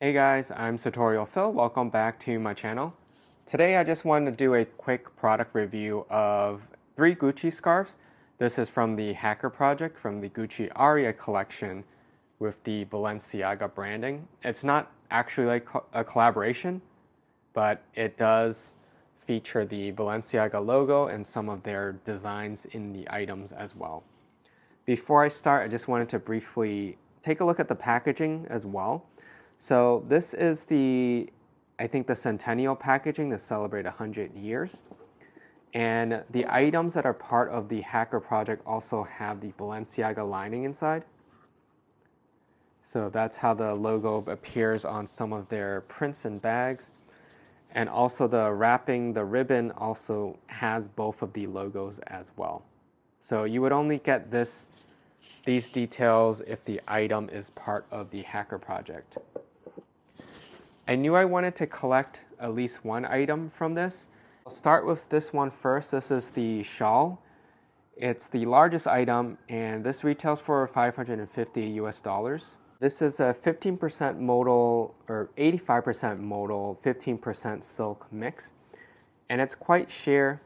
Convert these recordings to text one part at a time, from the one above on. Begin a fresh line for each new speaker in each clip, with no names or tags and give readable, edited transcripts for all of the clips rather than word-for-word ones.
Hey guys, I'm SartorialPhil. Welcome back to my channel. Today I just wanted to do a quick product review of 3 Gucci scarves. This is from the Hacker Project from the Gucci Aria collection with the Balenciaga branding. It's not actually like a collaboration, but it does feature the Balenciaga logo and some of their designs in the items as well. Before I start, I just wanted to briefly take a look at the packaging as well. So this is I think the Centennial packaging to celebrate 100 years. And the items that are part of the Hacker Project also have the Balenciaga lining inside. So that's how the logo appears on some of their prints and bags. And also the wrapping, the ribbon also has both of the logos as well. So you would only get these details if the item is part of the Hacker Project. I knew I wanted to collect at least one item from this. I'll start with this one first. This is the Shawl. It's the largest item and this retails for $550 US. This is a 15% modal or 85% modal, 15% silk mix. And it's quite sheer.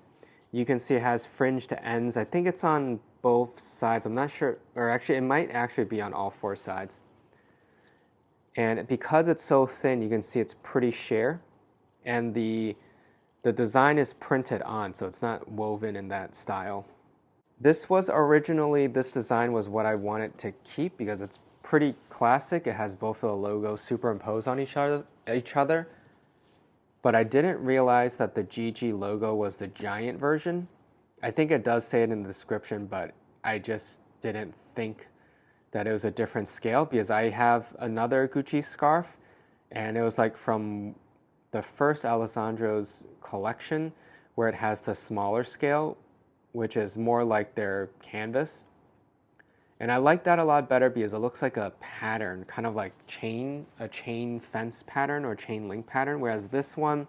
You can see it has fringed ends. I think it's on both sides. I'm not sure, or actually it might actually be on all 4 sides. And because it's so thin, you can see it's pretty sheer. And the design is printed on, so it's not woven in that style. This design was what I wanted to keep because it's pretty classic. It has both of the logos superimposed on each other. But I didn't realize that the GG logo was the giant version. I think it does say it in the description, but I just didn't think that it was a different scale because I have another Gucci scarf and it was like from the first Alessandro's collection where it has the smaller scale, which is more like their canvas. And I like that a lot better because it looks like a pattern, kind of like a chain fence pattern or chain link pattern, whereas this one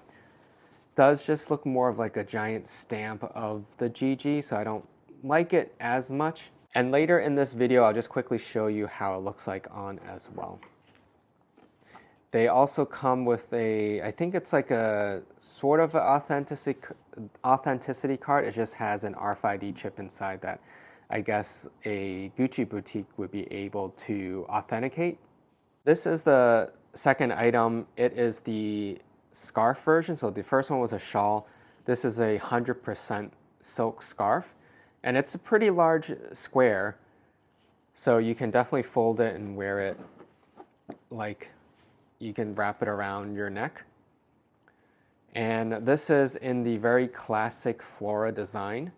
does just look more of like a giant stamp of the GG, so I don't like it as much. And later in this video, I'll just quickly show you how it looks like on as well. They also come with I think it's like a sort of an authenticity card. It just has an RFID chip inside that I guess a Gucci boutique would be able to authenticate. This is the second item. It is the scarf version. So the first one was a shawl. This is a 100% silk scarf. And it's a pretty large square, so you can definitely fold it and wear it like you can wrap it around your neck. And this is in the very classic Flora design,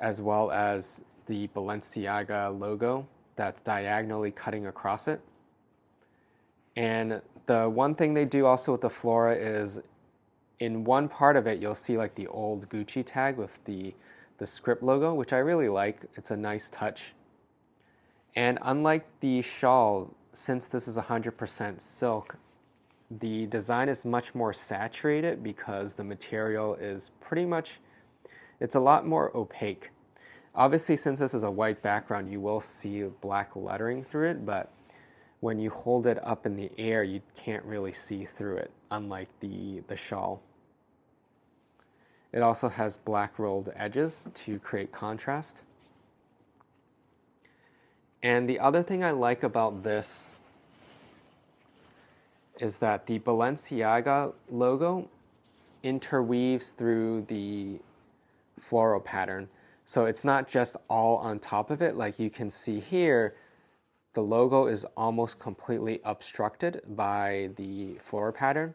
as well as the Balenciaga logo that's diagonally cutting across it. And the one thing they do also with the Flora is in one part of it, you'll see like the old Gucci tag with the script logo, which I really like. It's a nice touch. And unlike the shawl, since this is 100% silk, the design is much more saturated because the material is it's a lot more opaque. Obviously, since this is a white background, you will see black lettering through it, but when you hold it up in the air, you can't really see through it, unlike the shawl. It also has black rolled edges to create contrast. And the other thing I like about this is that the Balenciaga logo interweaves through the floral pattern. So it's not just all on top of it. Like you can see here, the logo is almost completely obstructed by the floral pattern.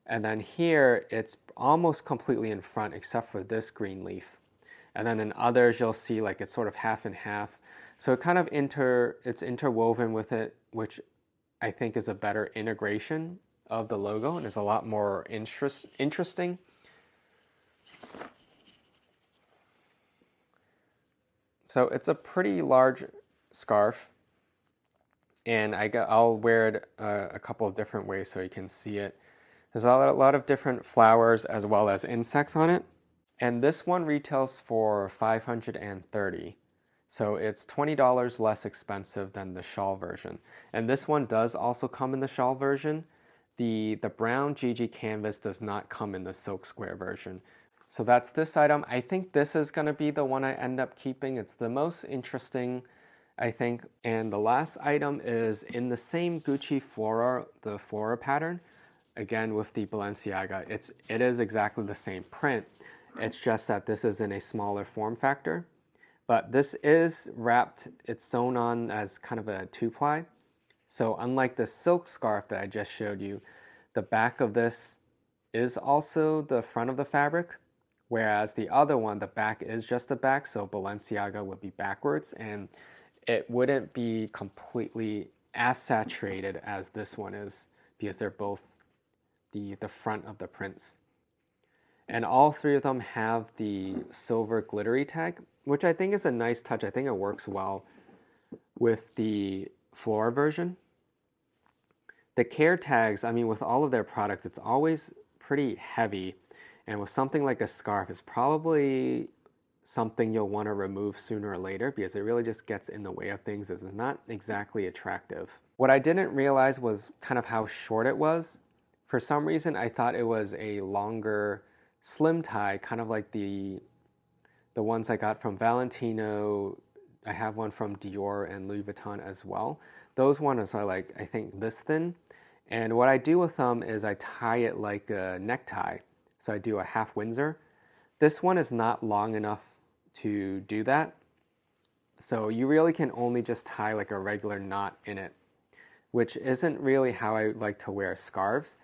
And then here, it's almost completely in front except for this green leaf. And then in others, you'll see like it's sort of half and half. So it kind of it's interwoven with it, which I think is a better integration of the logo and is a lot more interesting. So it's a pretty large scarf. And I'll wear it a couple of different ways so you can see it. There's a lot of different flowers as well as insects on it. And this one retails for $530. So it's $20 less expensive than the shawl version. And this one does also come in the shawl version, the brown GG canvas does not come in the silk square version. So that's this item. I think this is going to be the one I end up keeping. It's the most interesting, I think. And the last item is in the same Gucci Flora, the Flora pattern, again with the Balenciaga. It is exactly the same print. It's just that this is in a smaller form factor. But this is wrapped, it's sewn on as kind of a 2-ply. So unlike the silk scarf that I just showed you, the back of this is also the front of the fabric, whereas the other one, the back is just the back, so Balenciaga would be backwards, and it wouldn't be completely as saturated as this one is, because they're both the front of the prints. And all three of them have the silver glittery tag, which I think is a nice touch. I think it works well with the Flora version. The care tags, I mean, with all of their products, it's always pretty heavy. And with something like a scarf, it's probably something you'll want to remove sooner or later because it really just gets in the way of things. It's not exactly attractive. What I didn't realize was kind of how short it was. For some reason, I thought it was a longer slim tie, kind of like the ones I got from Valentino. I have one from Dior and Louis Vuitton as well. Those ones are like, I think this thin. And what I do with them is I tie it like a necktie. So I do a half Windsor. This one is not long enough to do that. So you really can only just tie like a regular knot in it, which isn't really how I like to wear scarves.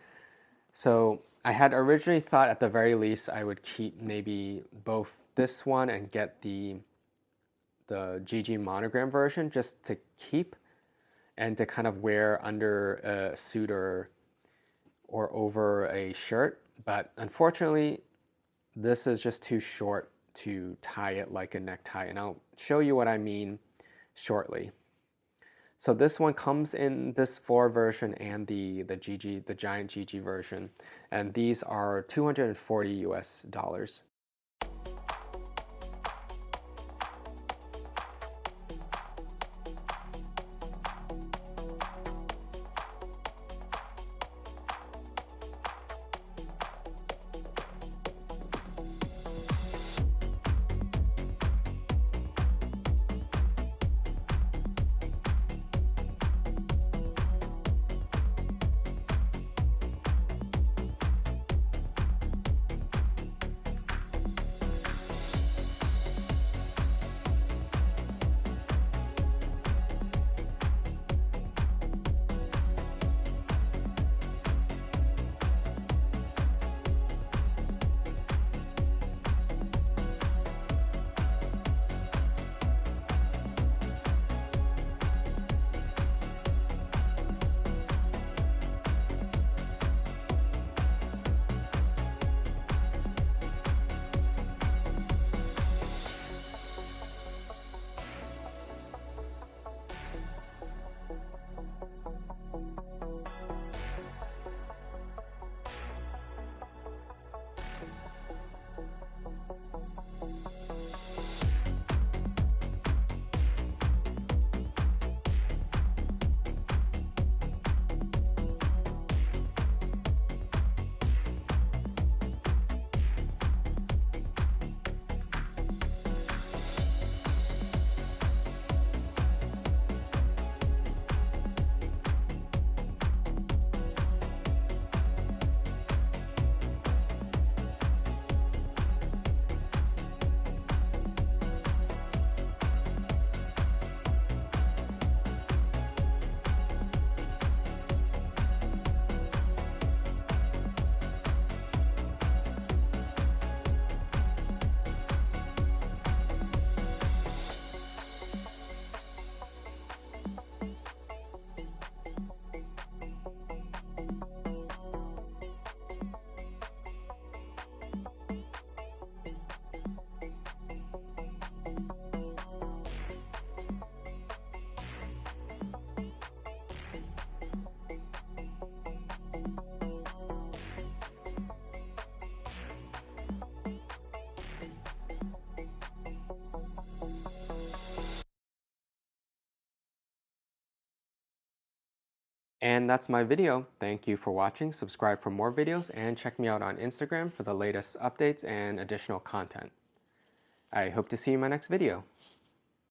So I had originally thought at the very least I would keep maybe both this one and get the GG monogram version just to keep and to kind of wear under a suit or over a shirt. But unfortunately, this is just too short to tie it like a necktie, and I'll show you what I mean shortly. So this one comes in this Flora version and the giant GG version, and these are $240 US. And that's my video. Thank you for watching. Subscribe for more videos and check me out on Instagram for the latest updates and additional content. I hope to see you in my next video.